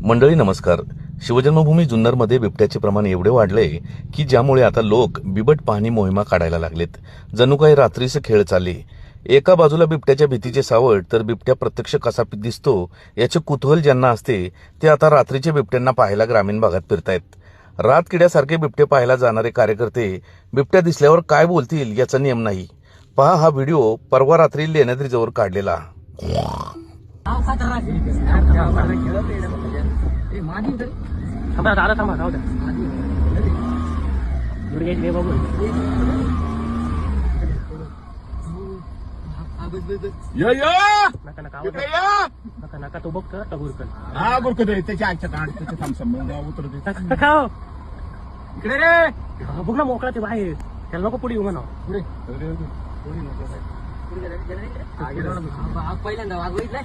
मंडळी नमस्कार. शिवजन्मभूमी जुन्नरमध्ये बिबट्याचे प्रमाण एवढे वाढले की ज्यामुळे आता लोक बिबट पाहणी मोहिमा काढायला लागलेत. जणू काही रात्रीचे खेळ चालले. एका बाजूला बिबट्याच्या भीतीचे सावट तर बिबट्या प्रत्यक्ष कसा दिसतो याचे कुतूहल ज्यांना असते ते आता रात्रीच्या बिबट्यांना पाहायला ग्रामीण भागात फिरतायत. रात किड्यासारखे बिबटे पाहायला जाणारे कार्यकर्ते बिबट्या दिसल्यावर काय बोलतील याचा नियम नाही. पहा हा व्हिडिओ परवा रात्री लेण्याद्रीजवळ काढलेला. नका तो बघ का गुरकन हा गुरकत त्याच्या आजच्या त्याच्या थांबसम उतरते इकडे रे बघ ना मोकळा ते बाहेर त्याला नको पुढे येऊ म्हणा पुढे पहिल्यांदा वाघ बघितलाय